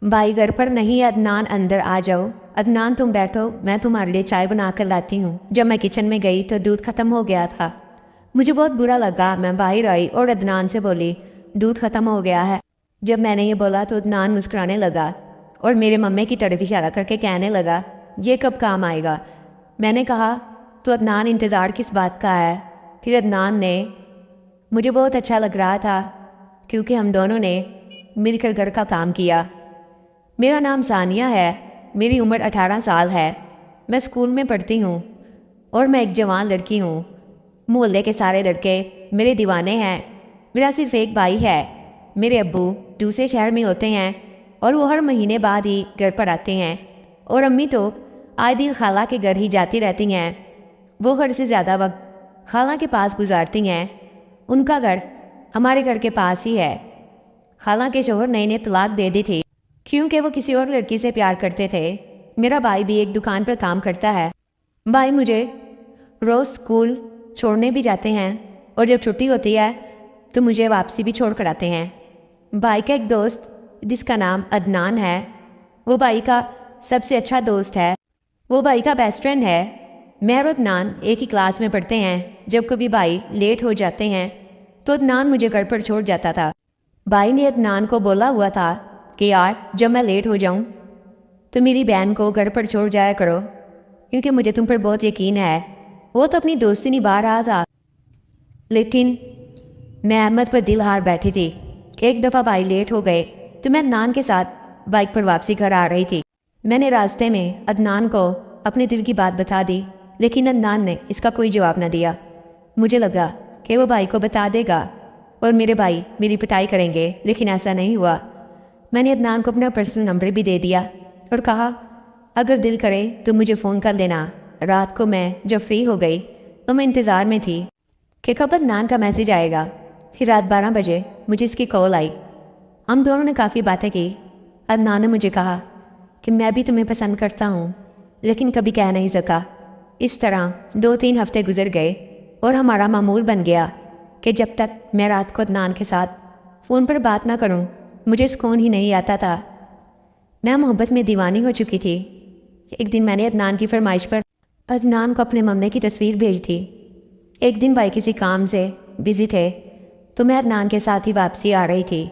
भाई घर पर नहीं है अदनान, अंदर आ जाओ। अदनान तुम बैठो, मैं तुम्हारे लिए चाय बना कर लाती हूँ। जब मैं किचन में गई तो दूध ख़त्म हो गया था। मुझे बहुत बुरा लगा। मैं बाहर आई और अदनान से बोली दूध ख़त्म हो गया है। जब मैंने ये बोला तो अदनान मुस्कुराने लगा और मेरे मम्मी की तरफ इशारा करके कहने लगा ये कब काम आएगा। मैंने कहा तो अदनान इंतज़ार किस बात का है। फिर अदनान ने, मुझे बहुत अच्छा लग रहा था क्योंकि हम दोनों ने मिलकर घर का काम किया। मेरा नाम सानिया है, मेरी उम्र 18 साल है, मैं स्कूल में पढ़ती हूँ और मैं एक जवान लड़की हूँ। मोहल्ले के सारे लड़के मेरे दीवाने हैं। मेरा सिर्फ एक भाई है। मेरे अब्बू दूसरे शहर में होते हैं और वो हर महीने बाद ही घर पर आते हैं और अम्मी तो आए दिन खाला के घर ही जाती रहती हैं। वो घर से ज़्यादा वक्त खाला के पास गुजारती हैं। उनका घर हमारे घर के पास ही है। खाला के शोहर नए तलाक दे दी थी क्योंकि वो किसी और लड़की से प्यार करते थे। मेरा भाई भी एक दुकान पर काम करता है। भाई मुझे रोज़ स्कूल छोड़ने भी जाते हैं और जब छुट्टी होती है तो मुझे वापसी भी छोड़ कर आते हैं। भाई का एक दोस्त जिसका नाम अदनान है, वो भाई का सबसे अच्छा दोस्त है। वो भाई का बेस्ट फ्रेंड है। मैं और अदनान एक ही क्लास में पढ़ते हैं। जब कभी भाई लेट हो जाते हैं तो अदनान मुझे घर पर छोड़ जाता था। भाई ने अदनान को बोला हुआ था कि यार जब मैं लेट हो जाऊं तो मेरी बहन को घर पर छोड़ जाया करो क्योंकि मुझे तुम पर बहुत यकीन है। वो तो अपनी दोस्ती निभा रहा था, लेकिन मैं अहमद पर दिल हार बैठी थी। एक दफ़ा भाई लेट हो गए तो मैं अदनान के साथ बाइक पर वापसी घर आ रही थी। मैंने रास्ते में अदनान को अपने दिल की बात बता दी, लेकिन अदनान ने इसका कोई जवाब न दिया। मुझे लगा कि वो भाई को बता देगा और मेरे भाई मेरी पिटाई करेंगे, लेकिन ऐसा नहीं हुआ। मैंने अदनान को अपना पर्सनल नंबर भी दे दिया और कहा अगर दिल करे तो मुझे फ़ोन कर लेना। रात को मैं जब फ्री हो गई तो मैं इंतज़ार में थी कि कब अदनान का मैसेज आएगा। फिर रात 12 बजे मुझे इसकी कॉल आई। हम दोनों ने काफ़ी बातें की। अदनान ने मुझे कहा कि मैं भी तुम्हें पसंद करता हूँ, लेकिन कभी कह नहीं सका। इस तरह 2-3 हफ्ते गुजर गए और हमारा मामूल बन गया कि जब तक मैं रात को अदनान के साथ फ़ोन पर बात ना करूँ मुझे सुकून ही नहीं आता था। मैं मोहब्बत में दीवानी हो चुकी थी। एक दिन मैंने अदनान की फरमाइश पर अदनान को अपने मम्मी की तस्वीर भेजी थी। एक दिन भाई किसी काम से बिज़ी थे तो मैं अदनान के साथ ही वापसी आ रही थी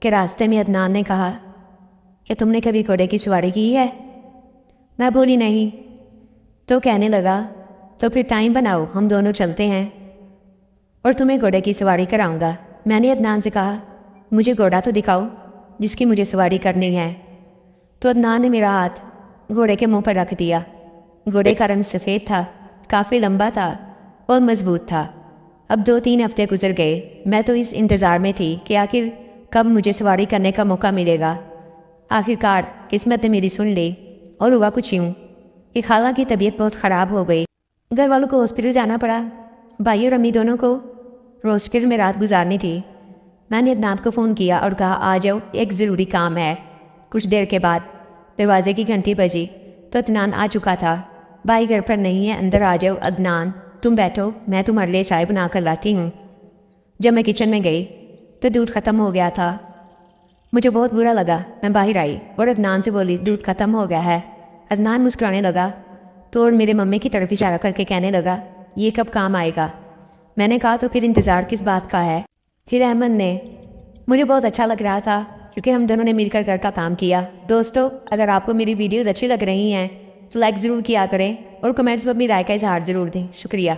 कि रास्ते में अदनान ने कहा कि तुमने कभी घोड़े की सवारी की है। मैं बोली नहीं। तो कहने लगा तो फिर टाइम बनाओ, हम दोनों चलते हैं और तुम्हें घोड़े की सवारी कराऊंगा। मैंने अदनान से कहा मुझे घोड़ा तो दिखाओ जिसकी मुझे सवारी करनी है। तो अदनान ने मेरा हाथ घोड़े के मुंह पर रख दिया। घोड़े का रंग सफ़ेद था, काफ़ी लंबा था और मजबूत था। अब 2-3 हफ्ते गुजर गए। मैं तो इस इंतज़ार में थी कि आखिर कब मुझे सवारी करने का मौका मिलेगा। आखिरकार किस्मत ने मेरी सुन ली और हुआ कुछ यूँ कि खाला की तबीयत बहुत ख़राब हो गई। घर वालों को हॉस्पिटल जाना पड़ा। भाई और अम्मी दोनों को हॉस्पिटल में रात गुजारनी थी। मैंने अदनान को फ़ोन किया और कहा आ जाओ, एक ज़रूरी काम है। कुछ देर के बाद दरवाजे की घंटी बजी तो अदनान आ चुका था। भाई घर पर नहीं है, अंदर आ जाओ। अदनान तुम बैठो, मैं तुम्हारे लिए चाय बना कर लाती हूँ। जब मैं किचन में गई तो दूध ख़त्म हो गया था। मुझे बहुत बुरा लगा। मैं बाहर आई और अदनान से बोली दूध ख़त्म हो गया है। अदनान मुस्कुराने लगा तो और मेरे मम्मी की तरफ इशारा करके कहने लगा ये कब काम आएगा। मैंने कहा तो फिर इंतज़ार किस बात का है। फिर अहमद ने, मुझे बहुत अच्छा लग रहा था क्योंकि हम दोनों ने मिलकर घर का काम किया। दोस्तों अगर आपको मेरी वीडियोज़ अच्छी लग रही हैं तो लाइक ज़रूर किया करें और कमेंट्स में अपनी राय का इजहार ज़रूर दें। शुक्रिया।